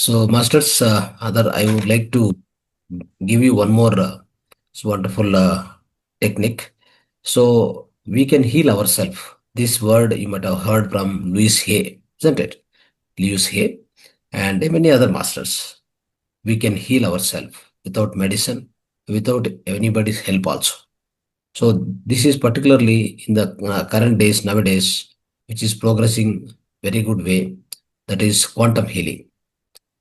So, masters, other I would like to give you one more wonderful technique. So we can heal ourselves. This word you might have heard from Louis Hay, isn't it? Louis Hay and many other masters. We can heal ourselves without medicine, without anybody's help also. So this is particularly in the current days nowadays, which is progressing very good way. That is quantum healing,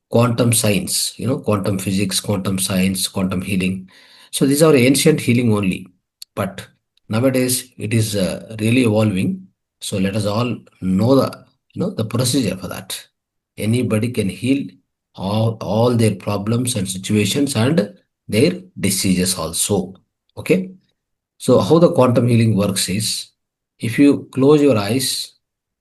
quantum science, quantum physics, quantum science, quantum healing. So these are ancient healing only, but nowadays it is really evolving. So let us all know the procedure for that. Anybody can heal all their problems and situations and their diseases also. Okay. So how the quantum healing works is, if you close your eyes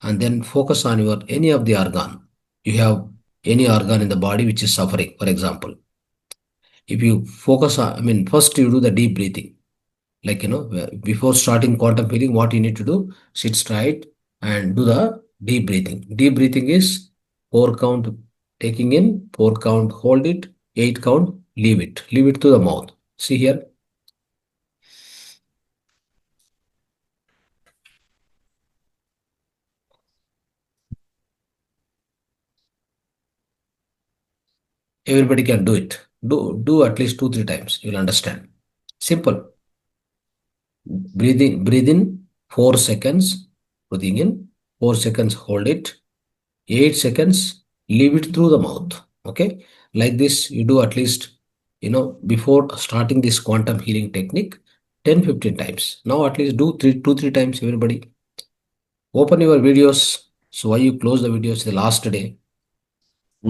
and then focus on your any of the organ, you have any organ in the body which is suffering, for example. If you focus on, first you do the deep breathing. Like, before starting quantum healing, what you need to do, sit straight and do the deep breathing. Deep breathing is 4 count taking in, 4 count hold it, 8 count leave it. Leave it to the mouth. See here. Everybody can do it. Do at least 2-3 times. You'll understand. Simple. Breathe in 4 seconds. Breathing in 4 seconds. Hold it. 8 seconds. Leave it through the mouth. Okay. Like this, you do at least, before starting this quantum healing technique, 10-15 times. Now at least do 2-3 times. Everybody. Open your videos. So why you close the videos the last day?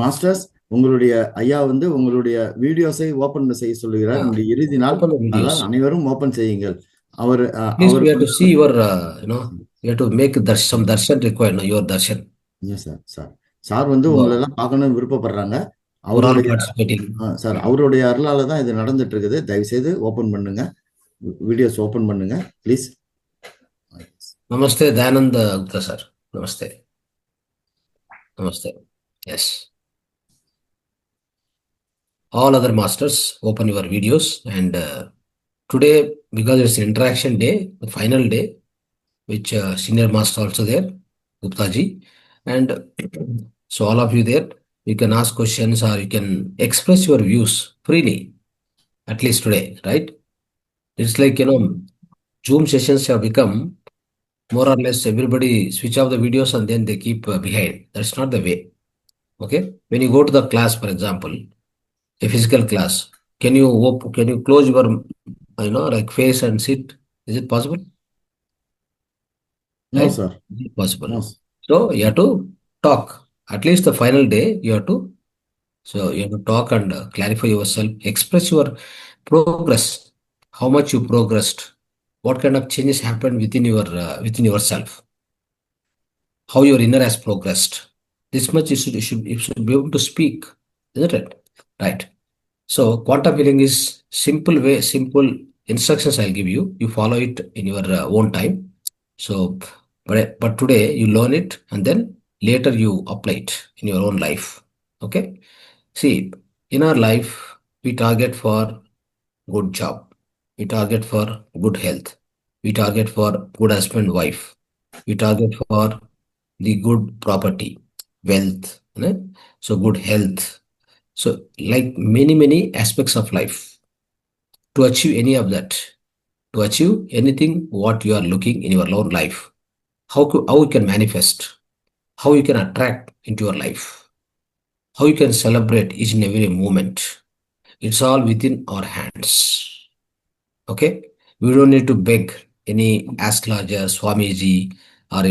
Masters, உங்களுடைய ஐயா உங்களுடைய வீடியோஸை open செய்ய சொல்லுகிறார். இந்த இறுதி நாள் Open the videos. அதனால் அனைவரும் ஓபன் செய்யுங்கள். அவர் Please, we have to see your, we have to make some darshan required, your darshan. Yes, sir. Sir உங்களை எல்லாம் பார்க்கணும்னு விருப்பப்படுறாங்க. For all அவருடைய participating. சார், அவருடைய அருளால தான் இது நடந்துட்டு இருக்குது. தயவு செய்து ஓபன் பண்ணுங்க, வீடியோஸ் ஓபன் பண்ணுங்க please. Namaste, Dayanand Gupta sir. Namaste. Namaste. Yes. All other masters, open your videos. And today, because it's interaction day, the final day, which senior master also there, Gupta ji. And so all of you there, you can ask questions or you can express your views freely, at least today, right? It's like, Zoom sessions have become more or less everybody switch off the videos and then they keep behind. That's not the way. Okay. When you go to the class, for example, a physical class, can you close your, like face and sit? Is it possible? No, Right? sir. Is it possible? No. So you have to talk. At least the final day, you have to talk and clarify yourself, express your progress, how much you progressed, what kind of changes happened within yourself, how your inner has progressed. This much you should be able to speak, isn't it? Right. So quantum healing is simple instructions I'll give you. You follow it in your own time. So, but today you learn it and then later you apply it in your own life. Okay. See, in our life, we target for good job. We target for good health. We target for good husband, wife. We target for the good property, wealth, so good health. So like many aspects of life, to achieve any of that, to achieve anything what you are looking in your own life, how you can manifest, how you can attract into your life, how you can celebrate each and every moment. It's all within our hands. Okay. We don't need to beg any astrologer, Swamiji, or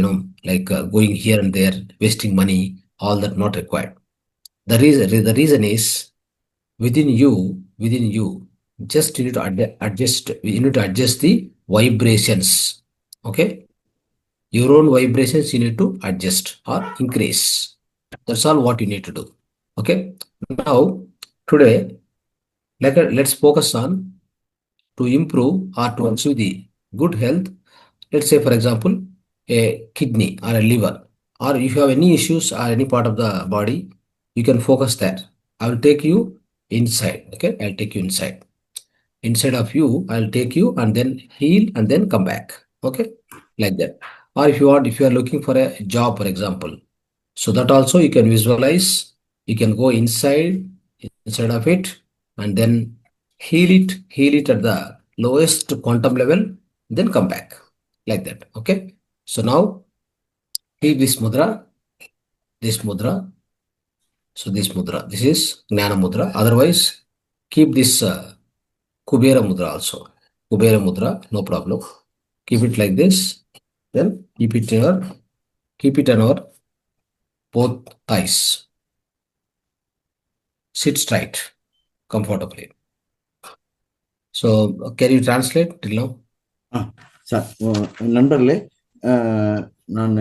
like going here and there, wasting money, all that not required. The reason is within you, just you need to adjust, you need to adjust the vibrations. Okay. Your own vibrations you need to adjust or increase. That's all what you need to do. Okay. Now today, let's focus on to improve or to achieve the good health. Let's say, for example, a kidney or a liver, or if you have any issues or any part of the body, You can focus there. I will take you inside. Okay, I'll take you inside. Inside of you, I'll take you and then heal and then come back. Okay, like that. Or if you want, if you are looking for a job, for example, so that also you can visualize. You can go inside of it, and then heal it at the lowest quantum level, then come back, like that. Okay. So now keep this mudra. So this mudra, this is Gnana mudra. Otherwise, keep this Kubera mudra also. Kubera mudra, no problem. Keep it like this. Then keep it on our both thighs. Sit straight, comfortably. So can you translate till now? Ah sir, நண்பர்களே, நான்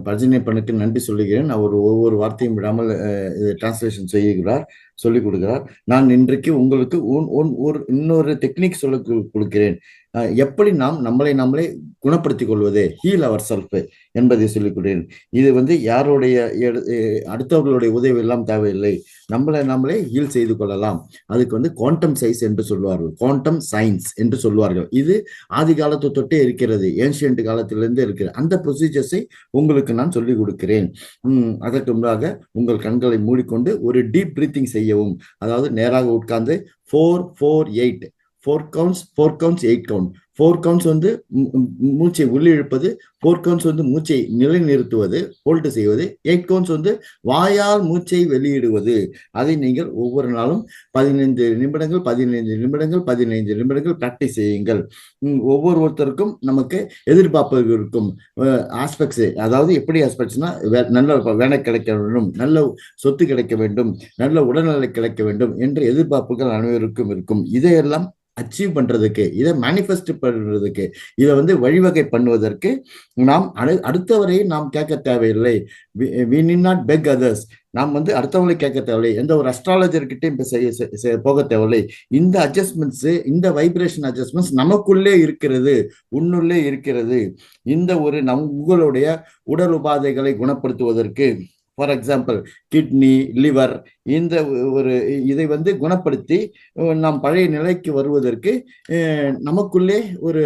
பஜனைப்பனுக்கு நன்றி சொல்லுகிறேன். அவர் ஒவ்வொரு வார்த்தையும் விடாமல் இது translation செய்கிறார், சொல்லிக் கொடுக்கிறார். நான் இன்றைக்கு உங்களுக்கு ஒரு இன்னொரு டெக்னிக் சொல்ல கொடுக்கிறேன். எப்படி நாம் நம்மளை நாமளே குணப்படுத்திக் கொள்வது, ஹீல் அவர் செல்ஃப் என்பதை சொல்லிக் கொடுக்கிறேன். இது வந்து யாருடைய அடுத்தவர்களுடைய உதவி எல்லாம் தேவையில்லை, நம்மளை நாமளே ஹீல் செய்து கொள்ளலாம். அதுக்கு வந்து குவாண்டம் சைஸ் என்று சொல்வார்கள், குவாண்டம் சயின்ஸ் என்று சொல்வார்கள். இது ஆதி காலத்து தொட்டே இருக்கிறது, ஏன்ஷியன்ட் காலத்திலிருந்து இருக்கிறது. அந்த ப்ரொசீஜர்ஸை உங்களுக்கு நான் சொல்லிக் கொடுக்கிறேன். அதற்கு முன்பாக உங்கள் கண்களை மூடிக்கொண்டு ஒரு டீப் பிரீத்திங் செய்யவும். அதாவது நேராக உட்கார்ந்து 4-4-8 4 கவுண்ட்ஸ், 4 கவுண்ட்ஸ், 8 கவுண்ட். 4 கவுண்ட்ஸ் வந்து மூச்சை உள்ளிழுப்பது, 4 கவுண்ட்ஸ் வந்து மூச்சை நிலைநிறுத்துவது, ஹோல்டு செய்வது, 8 கவுண்ட்ஸ் வந்து வாயால் மூச்சை வெளியிடுவது. அதை நீங்கள் ஒவ்வொரு நாளும் 15 நிமிடங்கள் 15 நிமிடங்கள் 15 நிமிடங்கள் பிராக்டிஸ் செய்யுங்கள். ஒவ்வொருத்தருக்கும் நமக்கு எதிர்பார்ப்பு இருக்கும் ஆஸ்பெக்ட்ஸ். அதாவது எப்படி ஆஸ்பெக்ட்ஸ்னா, நல்ல வேலை கிடைக்க வேண்டும், நல்ல சொத்து கிடைக்க வேண்டும், நல்ல உடல்நிலை கிடைக்க வேண்டும் என்ற எதிர்பார்ப்புகள் அனைவருக்கும் இருக்கும். இதையெல்லாம் அச்சீவ் பண்றதுக்கு, இதை மேனிஃபெஸ்ட் பண்றதுக்கு, இதை வந்து வழிவகை பண்ணுவதற்கு நாம் அடுத்தவரை நாம் கேட்க தேவையில்லை. we need not beg others. நாம் வந்து அடுத்தவங்களை கேட்க தேவையில்லை, எந்த ஒரு அஸ்ட்ராலஜர்கிட்டையும் போக தேவையில்லை. இந்த அட்ஜஸ்ட்மெண்ட்ஸ், இந்த வைப்ரேஷன் அட்ஜஸ்ட்மெண்ட்ஸ் நமக்குள்ளே இருக்கிறது, உன்னுள்ளே இருக்கிறது. இந்த ஒரு உங்களுடைய உடல் உபாதைகளை குணப்படுத்துவதற்கு, ஃபார் எக்ஸாம்பிள் கிட்னி, லிவர், இந்த ஒரு இதை வந்து குணப்படுத்தி நாம் பழைய நிலைக்கு வருவதற்கு நமக்குள்ளே ஒரு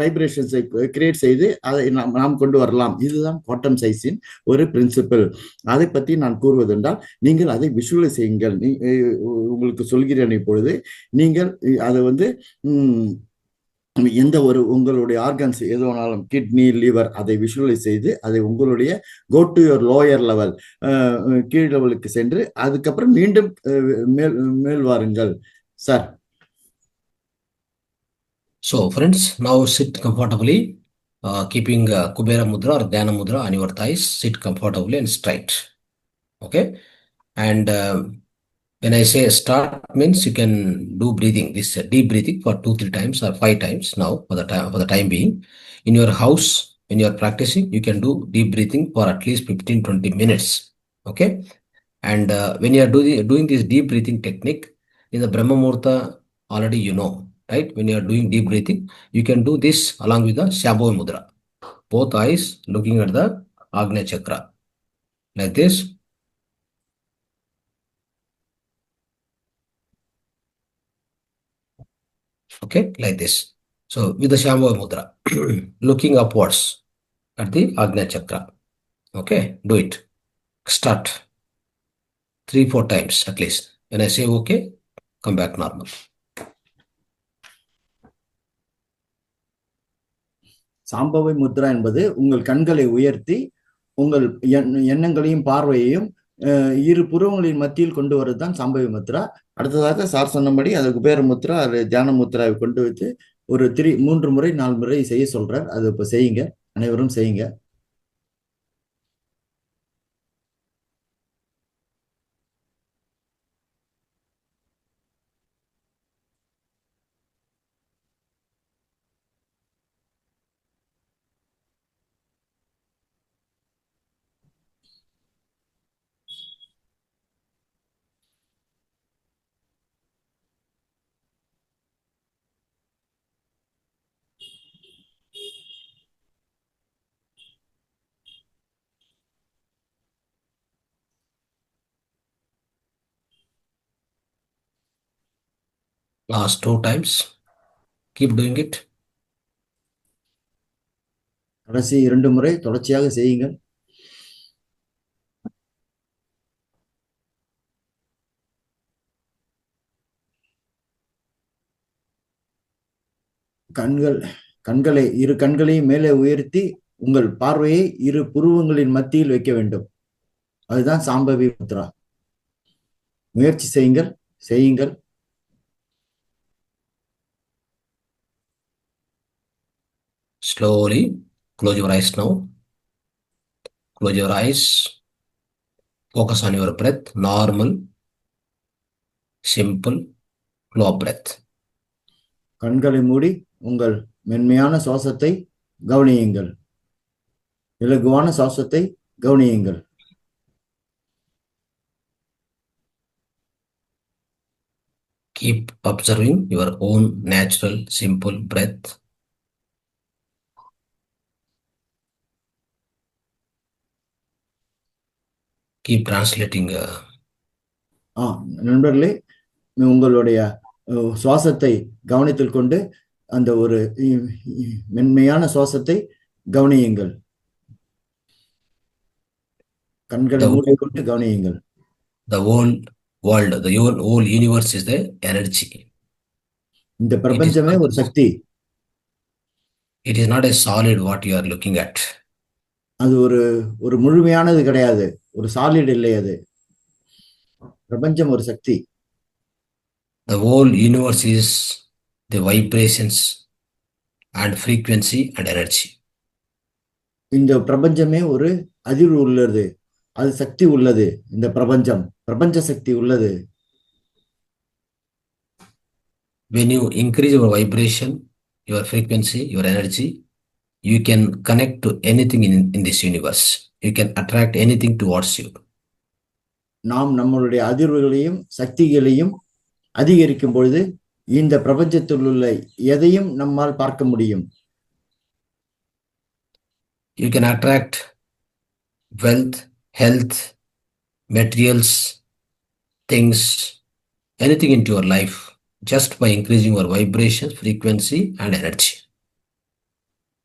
வைப்ரேஷன்ஸை கிரியேட் செய்து அதை நாம் கொண்டு வரலாம். இதுதான் குவாண்டம் சயின்ஸின் ஒரு பிரின்சிபிள். அதை பற்றி நான் கூறுவதென்றால், நீங்கள் அதை விஷுவலைஸ் செய்யுங்கள். உங்களுக்கு சொல்கிறேன் இப்பொழுது. நீங்கள் அதை வந்து எந்த ஒரு உங்களுடைய ஆர்கன்ஸ் எதுவானாலும், கிட்னி, லிவர், அதை விஷுவலைஸ் செய்து அதை உங்களுடைய go to your lower level, கீழ் லெவலுக்கு சென்று அதுக்கப்புறம் மீண்டும் மேல் வாருங்கள் சார். So friends, now sit comfortably, keeping Kubera mudra or Dhyana mudra on your thighs. Sit comfortably and straight. Okay, and when I say start, means you can do breathing, this deep breathing for 2-3 times or 5 times now for the time being. In your house, when you are practicing, you can do deep breathing for at least 15-20 minutes. Okay, and when you are doing this deep breathing technique in the Brahma Muhurta, already you know, right? When you are doing deep breathing, you can do this along with the Shambhavi Mudra. Both eyes looking at the Agnya Chakra, like this. Okay, like this. So with the Shambhavi Mudra, looking upwards at the Agnya Chakra. Okay, do it. Start 3-4 times at least. When I say okay, come back normal. Shambhavi Mudra என்பது உங்கள் கண்களை உயர்த்தி உங்கள் எண்ணங்களையும் பார்வையையும் இரு புருவங்களின் மத்தியில் கொண்டு வருவதுதான் சாம்பவி முத்ரா. அடுத்ததாக சார் சொன்னபடி அதுக்கு பேர் முத்ரா, அது தியான முத்ராவை கொண்டு வைத்து ஒரு 3 முறை 4 முறை செய்ய சொல்றார். அது இப்ப செய்யுங்க, அனைவரும் செய்யுங்க. Last 2 times. Keep doing it. கடைசி 2 முறை தொடர்ச்சியாக செய்யுங்கள். இரு கண்களையும் மேலே உயர்த்தி உங்கள் பார்வையை இரு புருவங்களின் மத்தியில் வைக்க வேண்டும். அதுதான் சாம்பவி முத்ரா. முயற்சி செய்யுங்கள். Slowly close your eyes now. Close your eyes. Focus on your breath. Normal, simple, flow breath. கண்களை மூடி உங்கள் மென்மையான சுவாசத்தை கவனியுங்கள். இலகுவான சுவாசத்தை கவனியுங்கள். Keep observing your own natural, simple breath. Keep translating. நண்பர்களே, உங்களுடைய சுவாசத்தை கவனத்தில் கொண்டு அந்த ஒரு மென்மையான சுவாசத்தை கவனியுங்கள். கண்களை மூடிக்கொண்டு கவனியுங்கள். The whole world, the whole universe is the energy. இந்த பிரபஞ்சமே ஒரு சக்தி. It is not a solid what you are looking at. அது ஒரு முழுமையானது கிடையாது, ஒரு சாலிட் இல்லை. அது பிரபஞ்சம் ஒரு சக்தி. The whole universe is the vibrations and frequency and energy. இந்த பிரபஞ்சமே ஒரு அதிர்வு உள்ளது, அது சக்தி உள்ளது. இந்த பிரபஞ்ச சக்தி உள்ளது. When you increase your vibration, your frequency, your energy, you can connect to anything in this universe. You can attract anything towards you. நாம் நம்மளுடைய அதிர்வுகளையும் சக்திகளையும் அதிகரிக்கும் பொழுது இந்த பிரபஞ்சத்தில் உள்ள எதையும் நம்மால் பார்க்க முடியும். You can attract wealth, health, materials, things, anything into your life just by increasing your vibration, frequency and energy.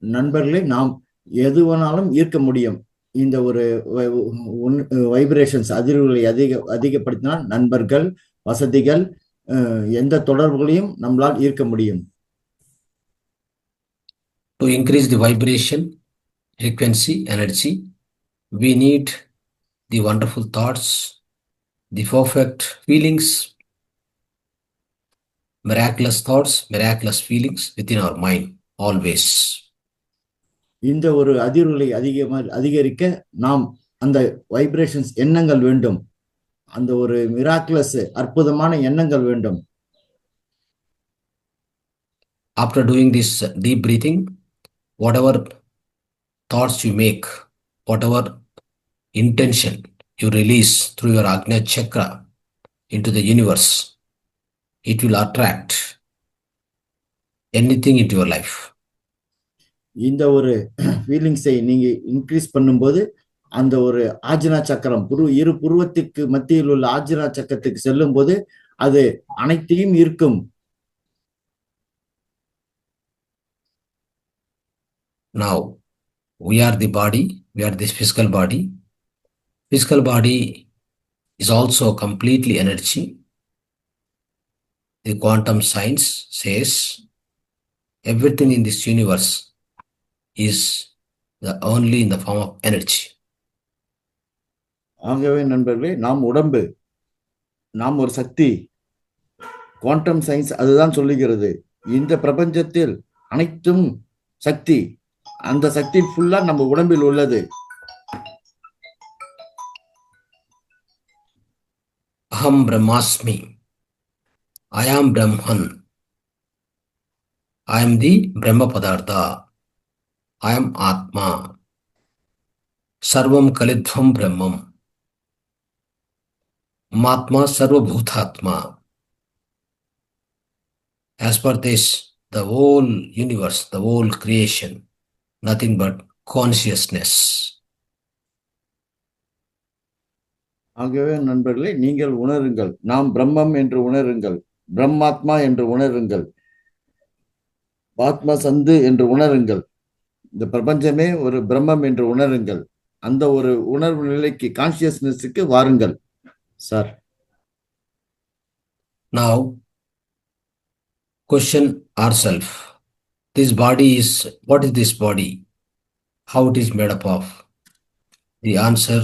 நண்பர்களே, நாம் எது வேணாலும் ஈர்க்க முடியும். இந்த ஒரு வைப்ரேஷன்ஸ் அதிர்வுகளை அதிகப்படுத்தினால் நண்பர்கள், வசதிகள், எந்த தொடர்புகளையும் நம்மளால் ஈர்க்க முடியும். To increase the vibration, frequency, energy, we need the wonderful thoughts, the perfect feelings, miraculous thoughts, miraculous feelings within our mind always. இந்த ஒரு அதிர்வுகளை அதிகரிக்க நாம் அந்த வைப்ரேஷன்ஸ் எண்ணங்கள் வேண்டும். அந்த ஒரு மிராக்குலஸ் அற்புதமான எண்ணங்கள் வேண்டும். After doing this deep breathing, whatever thoughts you make, whatever intention you release through your Ajna chakra into the universe, it will attract anything into your life. இந்த ஒரு ஃபீலிங்ஸை நீங்க இன்க்ரீஸ் பண்ணும்போது அந்த ஒரு ஆஜ்னா சக்கரம் இரு புருவத்திற்கு மத்தியில் உள்ள ஆஜ்னா சக்கரத்துக்கு செல்லும் போது அது அனைத்தையும் ஈர்க்கும். Now we are the body, we are this physical body. Physical body is also completely energy. The quantum science says everything in this universe is only in the form of energy. ஆகவே நண்பர்களே, நாம் உடம்பு, நாம் ஒரு சக்தி. Quantum science அதுதான் சொல்லுகிறது. இந்த பிரபஞ்சத்தில் அனைத்தும் சக்தி. அந்த சக்தி ஃபுல்லா நம்ம உடம்பில் உள்ளது. Aham Brahmasmi. I am Brahman. I am the Brahma Padartha. I am Atma. Sarvam Kalidvam Brahmam. Matma Sarva Bhutatma. As per this, the whole universe, the whole creation, nothing but consciousness. ஆகவே நண்பர்களே, நீங்கள் உணருங்கள், நாம் பிரம்மம் என்று உணருங்கள். பிரம்மாத்மா என்று உணருங்கள், ஆத்ம சந்து என்று உணருங்கள், இந்த பிரபஞ்சமே ஒரு பிரம்மம் என்று உணருங்கள். அந்த ஒரு உணர்வு நிலைக்கு, கான்சியஸ்னஸுக்கு வாருங்கள் sir. Now, question ourselves. This body is, what is this body? How it is made up of? The answer,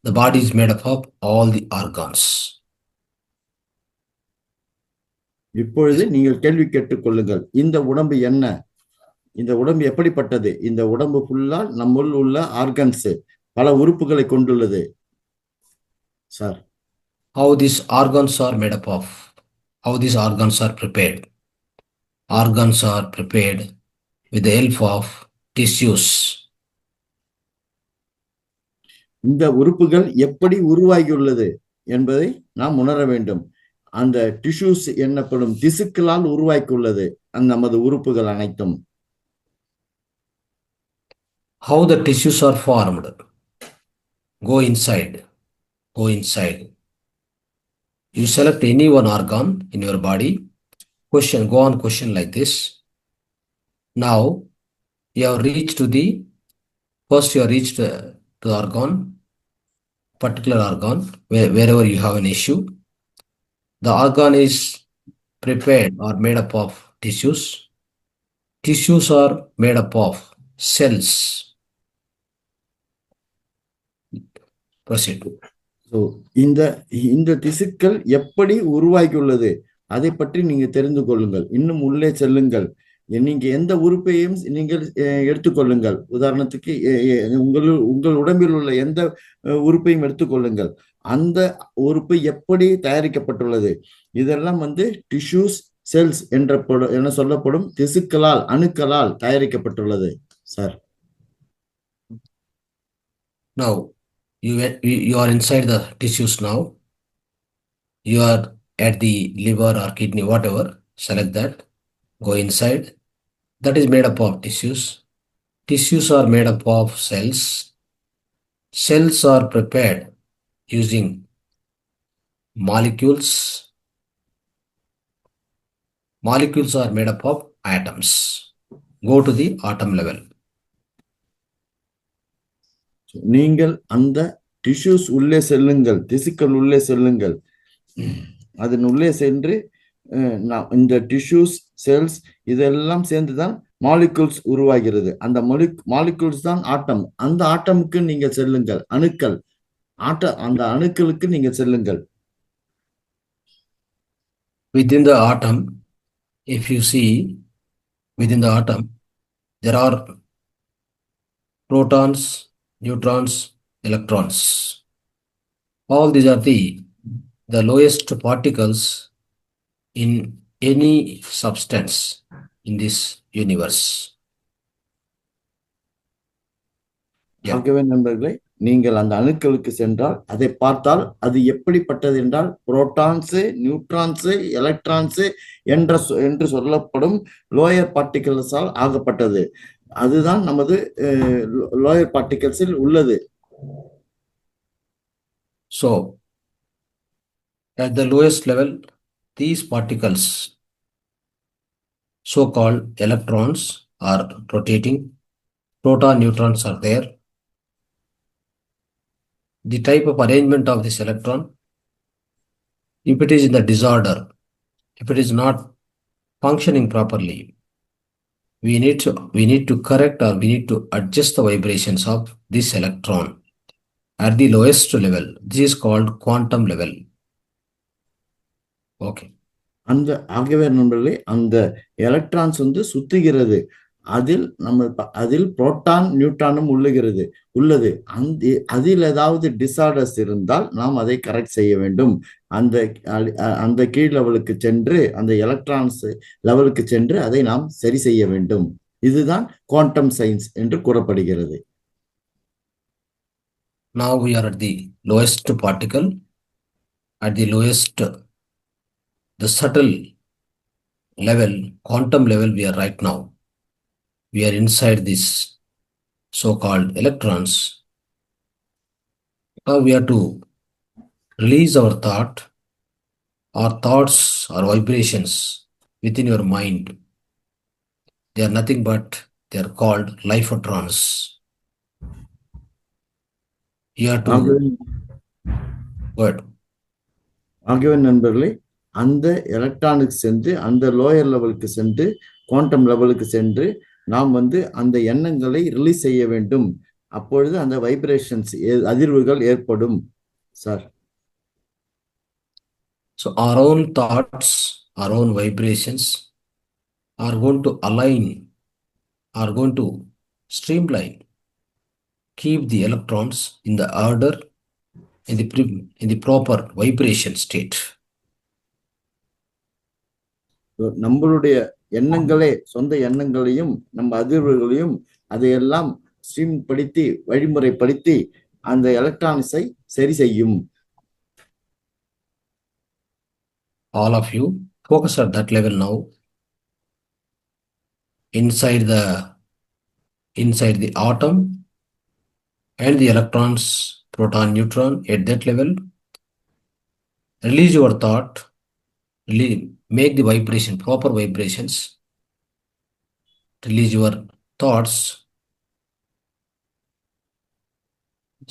the body is made up of all the organs. இப்பொழுது நீங்கள் கேள்வி கேட்டுக் கொள்ளுங்கள். இந்த உடம்பு என்ன? இந்த உடம்பு எப்படிப்பட்டது? இந்த உடம்பு ஃபுல்லா நம்முள் உள்ள ஆர்கன்ஸ், பல உறுப்புகளை கொண்டுள்ளது sir. How these organs are made up of? How these organs are prepared? Organs are prepared with the help of tissues. இந்த உறுப்புகள் எப்படி உருவாகியுள்ளது என்பதை நாம் உணர வேண்டும். அந்த டிஷ்யூஸ் என்னப்படும் திசுக்களால் உருவாக்கியுள்ளது நமது உறுப்புகள் அனைத்தும். How the tissues are formed? Go inside. Go inside. You select any one organ in your body. Question, go on question like this. Now, you have reached to the, first you have reached to the organ, particular organ, wherever you have an issue. The organ is prepared or made up of tissues. Tissues are made up of cells. Proceed. So, இந்த திசுக்கள் எப்படி உருவாகியுள்ளது அதை பற்றி நீங்க தெரிந்து கொள்ளுங்கள். இன்னும் உள்ளே செல்லுங்கள். நீங்க எந்த உறுப்பையும் நீங்கள் எடுத்துக்கொள்ளுங்கள். உதாரணத்துக்கு உங்கள் உடம்பில் உள்ள எந்த உறுப்பையும் எடுத்துக்கொள்ளுங்கள். அந்த உறுப்பு எப்படி தயாரிக்கப்பட்டுள்ளது? இதெல்லாம் டிஷ்யூஸ், செல்ஸ் என சொல்லப்படும் திசுக்களால், அணுக்களால் தயாரிக்கப்பட்டுள்ளது sir. Now, you are inside the tissues now. You are at the liver or kidney, whatever. Select that. Go inside. That is made up of tissues. Tissues are made up of cells. Cells are prepared using molecules. Molecules are made up of atoms. Go to the atom level. நீங்கள் அந்த tissues உள்ளே செல்லுங்கள், திசுக்கள் உள்ளே செல்லுங்கள். அதன் உள்ளே சென்று இந்த டிஷ்யூஸ், செல்ஸ் இதெல்லாம் சேர்ந்துதான் மாலிகூல்ஸ் உருவாகிறது. அந்த மாலிகூல்ஸ் தான் ஆட்டம். அந்த ஆட்டமுக்கு நீங்க செல்லுங்கள். அணுக்கள், அந்த அணுக்களுக்கு நீங்க செல்லுங்கள். Within the atom, if you see, within the atom, there are protons, neutrons, electrons. All these are the lowest particles in any substance in this universe. ஆகவே நண்பர்களே, நீங்கள் அந்த அணுக்களுக்கு சென்றால் அதை பார்த்தால் அது எப்படிப்பட்டது என்றால் புரோட்டான்ஸ், நியூட்ரான்ஸ், எலக்ட்ரான்ஸ் என்று சொல்லப்படும் லோயர் பார்ட்டிகல்ஸால் ஆகப்பட்டது. அதுதான் நமது லோயர் பார்ட்டிகல்ஸில் உள்ளது. So, at the lowest level, these particles, so-called electrons, are rotating. Proton, neutrons are there. The type of arrangement of this electron, if it is in the disorder, if it is not functioning properly, we need to correct or we need to adjust the vibrations of this electron at the lowest level. This is called quantum level. Okay. ஆகவே நண்பர்களே, அந்த electrons சுத்துகிறது. அதில் proton, நியூட்ரானும் உள்ளது. அதில் ஏதாவது disorders இருந்தால் நாம் அதை கரெக்ட் செய்ய வேண்டும். அந்த கீழ் லெவலுக்கு சென்று, அந்த எலக்ட்ரான்ஸ் லெவலுக்கு சென்று அதை நாம் சரி செய்ய வேண்டும். இதுதான் குவாண்டம் சயின்ஸ் என்று கூறப்படுகிறது. Now we are at the lowest particle, at the lowest, the subtle level, quantum level we are right now. We are inside this so-called electrons. Now we have to release our thought Our thoughts or vibrations within your mind, they are nothing but they are called lifetrons. You have to ஆகவே word. ஆகவே நண்பர்களே, அந்த எலக்ட்ரானுக்கு சென்று அந்த lower லெவலுக்கு சென்று quantum லெவலுக்கு சென்று நாம் வந்து அந்த எண்ணங்களை ரிலீஸ் செய்ய வேண்டும். அப்பொழுது அந்த வைப்ரேஷன்ஸ் அதிர்வுகள் ஏற்படும் sir. So our own thoughts, our own vibrations are going to align, are going to streamline, keep the electrons in the order, in the proper vibration state. நம்மளுடைய எண்ணங்களே, சொந்த எண்ணங்களையும் நம்ம அதிர்வுகளையும் அதையெல்லாம் ஸ்ட்ரீம் படுத்தி வழிமுறைப்படுத்தி அந்த எலக்ட்ரானிக்ஸை சரி செய்யும். All of you focus at that level now. Inside the atom and the electrons, proton, neutron, at that level, release your thought, make the vibration, proper vibrations, release your thoughts,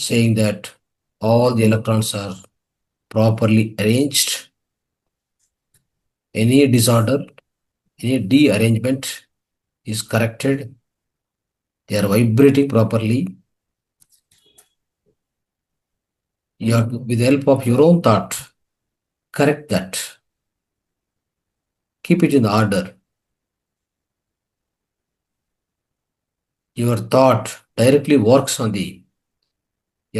saying that all the electrons are properly arranged. Any disorder, any dearrangement is corrected. They are vibrating properly. You have to, with the help of your own thought, correct that. Keep it in order. Your thought directly works on the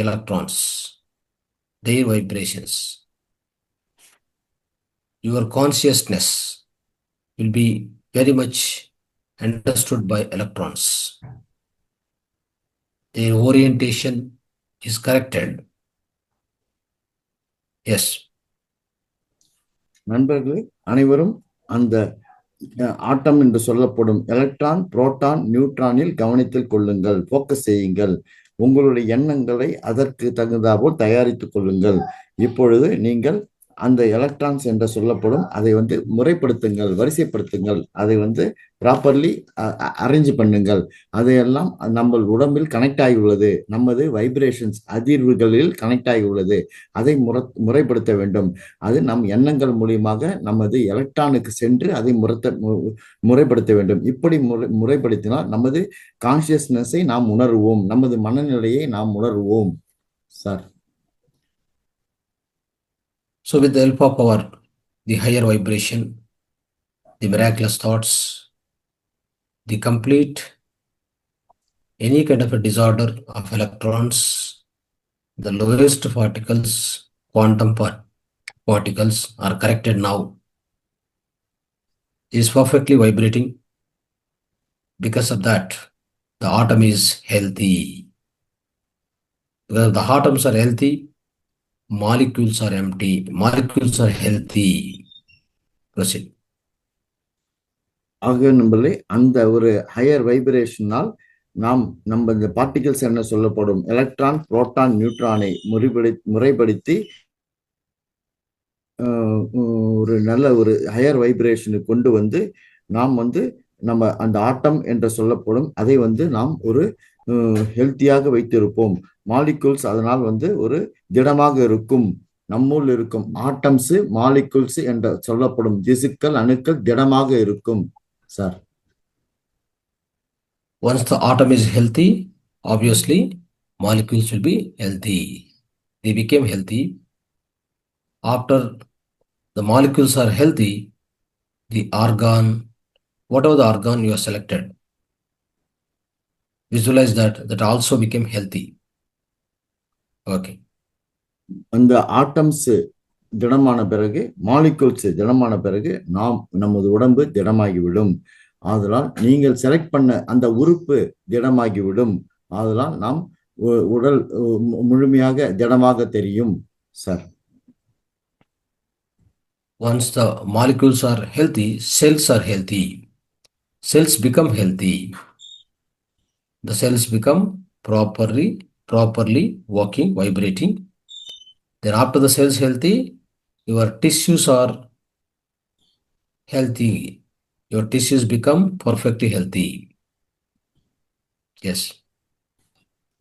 electrons, their vibrations. Your consciousness will be very much understood by electrons. Their orientation is corrected. Yes. நண்பர்களே, அனைவரும் அந்த ஆட்டம் என்று சொல்லப்படும் electron, proton, நியூட்ரானில் கவனத்தில் கொள்ளுங்கள், focus செய்யுங்கள். உங்களுடைய எண்ணங்களை அதற்கு தகுந்தாற்போல் தயாரித்துக் கொள்ளுங்கள். இப்பொழுது நீங்கள் அந்த எலக்ட்ரான்ஸ் என்று சொல்லப்படும் அதை வந்து முறைப்படுத்துங்கள், வரிசைப்படுத்துங்கள், அதை வந்து ப்ராப்பர்லி அரேஞ்ச் பண்ணுங்கள். அதையெல்லாம் நம்ம உடம்பில் கனெக்ட் ஆகியுள்ளது, நமது வைப்ரேஷன்ஸ் அதிர்வுகளில் கனெக்ட் ஆகியுள்ளது. அதை முறைப்படுத்த வேண்டும். அது நம் எண்ணங்கள் மூலியமாக நமது எலக்ட்ரானுக்கு சென்று அதை முறைப்படுத்த வேண்டும். இப்படி முறைப்படுத்தினால் நமது கான்சியஸ்னஸை நாம் உணர்வோம், நமது மனநிலையை நாம் உணர்வோம் sir. So with the help of the higher vibration, the miraculous thoughts, the complete, any kind of a disorder of electrons, the lowest particles, quantum particles are corrected now. It is perfectly vibrating. Because of that, the atom is healthy. Because the atoms are healthy, molecules are empty, molecules are healthy. Proceed. ஆக நம்மளே அந்த ஒரு higher வைப்ரேஷனால் நாம் நம்ம இந்த particles என்ன சொல்லப்படும் electron, proton, நியூட்ரானை முறைப்படுத்தி ஒரு நல்ல ஒரு ஹையர் வைப்ரேஷனுக்கு கொண்டு வந்து நாம் வந்து நம்ம அந்த ஆட்டம் என்று சொல்லப்படும் அதை வந்து நாம் ஒரு ஹெல்த்தியாக வைத்திருப்போம். மாலிகுல்ஸ் அதனால் வந்து ஒரு திடமாக இருக்கும். நம்முள் இருக்கும் ஆட்டம்ஸ், மாலிகுல்ஸ் என்று சொல்லப்படும் திசுக்கள், அணுக்கள் திடமாக இருக்கும் sir. Once the atom is healthy, obviously molecules will be healthy. They became healthy. After the molecules are healthy, the organ, whatever the organ you have selected, visualize that also became healthy. Okay. அந்த atoms திடமான பிறகு, molecules திடமான பிறகு நமது உடம்பு திடமாகிவிடும். ஆதலால் நீங்கள் select பண்ண அந்த உறுப்பு திடமாகிவிடும். ஆதலால் நாம் உடல் முழுமையாக திடமாக தெரியும் sir. Once the molecules are healthy, cells are healthy. Cells become healthy. The cells become properly working, vibrating. Then after the cells healthy, your tissues are healthy. Your tissues become perfectly healthy. Yes.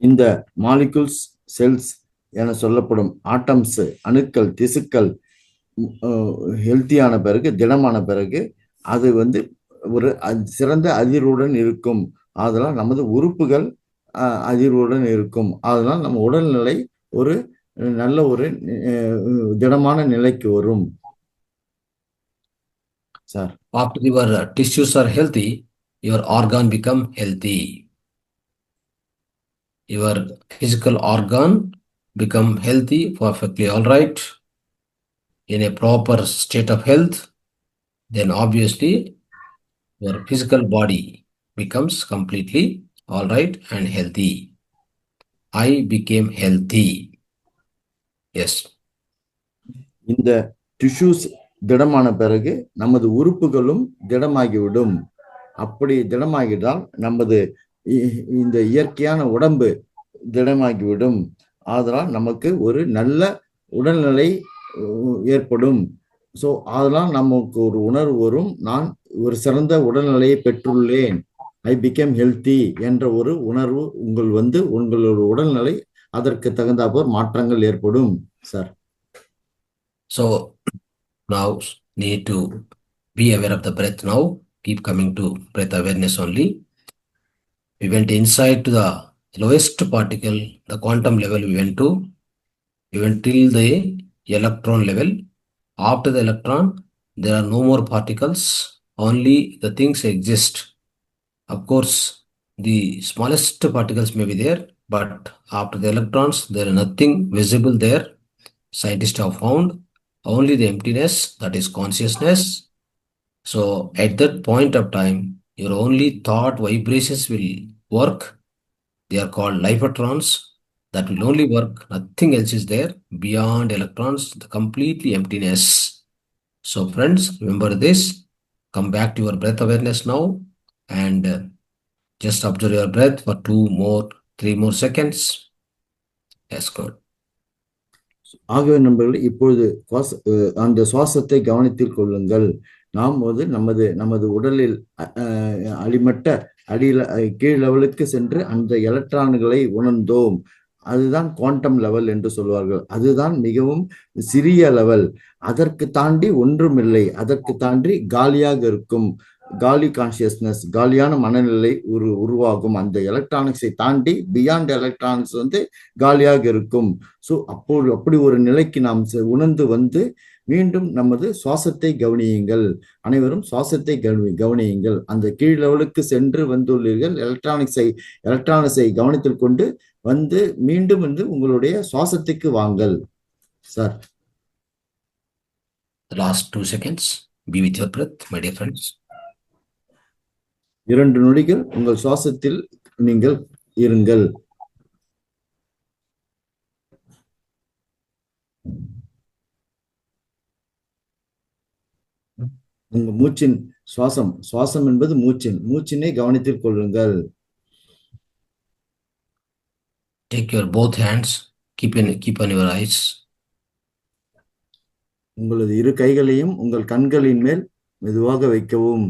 இந்த molecules cells என சொல்லப்படும் atoms அணுக்கள் திசுக்கள் ஹெல்த்தியான பிறகு திடமான பிறகு அது வந்து ஒரு சிறந்த அதிர்வுடன் இருக்கும். அதனால் நமது உறுப்புகள் அதிர்வுடன் இருக்கும். அதனால் நம்ம உடல்நிலை ஒரு நல்ல ஒரு திடமான நிலைக்கு வரும். Sir, After your tissues are healthy, your organ become healthy. Your physical organ become healthy, perfectly all right, in a proper state of health. Then obviously your physical body becomes completely all right and healthy. I became healthy. Yes. இந்த tissues திடமான பிறகு நமது உறுப்புகளும் திடமாகிவிடும். அப்படி திடமாகிட்டால் நமது இந்த இயற்கையான உடம்பு திடமாகிவிடும். அதனால் நமக்கு ஒரு நல்ல உடல்நிலை ஏற்படும். ஸோ அதனால் நமக்கு ஒரு உணர்வு வரும், நான் ஒரு சிறந்த உடல்நிலையை பெற்றுள்ளேன், ஐ பிகேம் ஹெல்த்தி என்ற ஒரு உணர்வு உங்களோட உடல்நிலை அதற்கு தகுந்தாற்போல் மாற்றங்கள் ஏற்படும். Sir, So now need to be aware of the breath now. Keep coming to breath awareness only. We went inside to the lowest particle, the quantum level we went till the electron level. After the electron, there are no more particles, only the things exist. Of course, the smallest particles may be there, but after the electrons, there is nothing visible there. Scientists have found only the emptiness, that is consciousness. So at that point of time, your only thought vibrations will work. They are called lipotrons. That will only work. Nothing else is there beyond electrons, the completely emptiness. So friends, remember this. Come back to your breath awareness now and just observe your breath for 3 more seconds. Yes, good. ஆகவே நண்பர்கள், இப்பொழுது அந்த சுவாசத்தை கவனத்தில் கொள்ளுங்கள். நாம் நமது உடலில் கீழ் லெவலுக்கு சென்று அந்த எலக்ட்ரான்களை உணர்ந்தோம். அதுதான் குவாண்டம் லெவல் என்று சொல்வார்கள். அதுதான் மிகவும் சிறிய லெவல். அதற்கு தாண்டி ஒன்றும் இல்லை. அதற்கு தாண்டி காலியாக இருக்கும். காலி கான்சியஸ்னஸ், காலியான மனநிலை உருவாகும். அந்த எலக்ட்ரானிக்ஸை தாண்டி பியாண்ட் எலக்ட்ரானிக்ஸ் காலியாக இருக்கும். ஸோ அப்படி ஒரு நிலைக்கு நாம் உணர்ந்து மீண்டும் நமது சுவாசத்தை கவனியுங்கள். அனைவரும் சுவாசத்தை கவனியுங்கள். அந்த கீழ் லெவலுக்கு சென்று வந்துள்ளீர்கள். எலக்ட்ரானிக்ஸை கவனத்தில் கொண்டு மீண்டும் உங்களுடைய சுவாசத்துக்கு வாங்கள். Sir, The last 2 seconds, be with your breath, my dear friends. 2 நொடிகள் உங்கள் சுவாசத்தில் நீங்கள் இருங்கள். உங்க மூச்சின் சுவாசம் என்பது மூச்சினை கவனத்தில் கொள்ளுங்கள். Take your both hands, keep on your eyes. உங்களது இரு கைகளையும் உங்கள் கண்களின் மேல் மெதுவாக வைக்கவும்.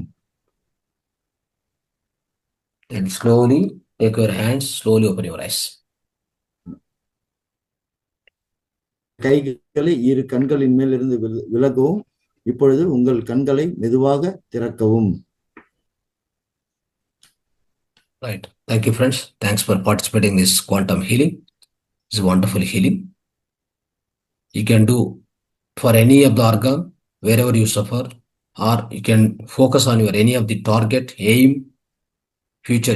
Then slowly take your hands, slowly open your eyes. கைகளை இரு கண்களின் மேல் இருந்து விலகவும். இப்பொழுது உங்கள் கண்களை மெதுவாக திறக்கவும். Right. Thank you, friends. Thanks for participating in this quantum healing. It's wonderful healing. You can do for any of the organ, wherever you suffer, or you can focus on your any of the target, aim,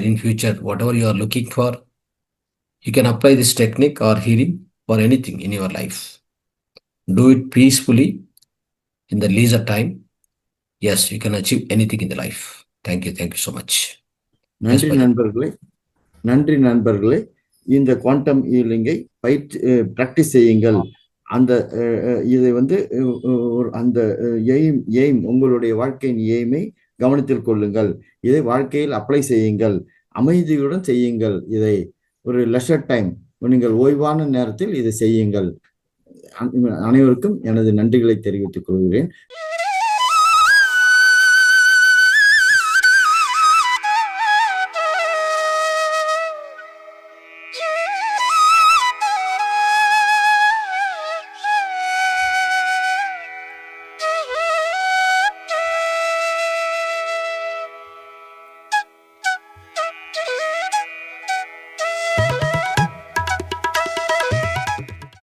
in future, whatever you are looking for. You can apply this technique or healing for anything in your life. Do it peacefully in the leisure time. Yes, you can achieve anything in the life. Thank you so much. நன்றி நண்பர்களே. இந்த quantum ஹீலிங்கை practice செய்யுங்கள். இதை அந்த aim உங்களுடைய வாழ்க்கையின் எய்மை கவனத்தில் கொள்ளுங்கள். இதை வாழ்க்கையில் அப்ளை செய்யுங்கள். அமைதியுடன் செய்யுங்கள். இதை ஒரு லெஷர் டைம், நீங்கள் ஓய்வான நேரத்தில் இதை செய்யுங்கள். அனைவருக்கும் எனது நன்றிகளை தெரிவித்துக் கொள்கிறேன்.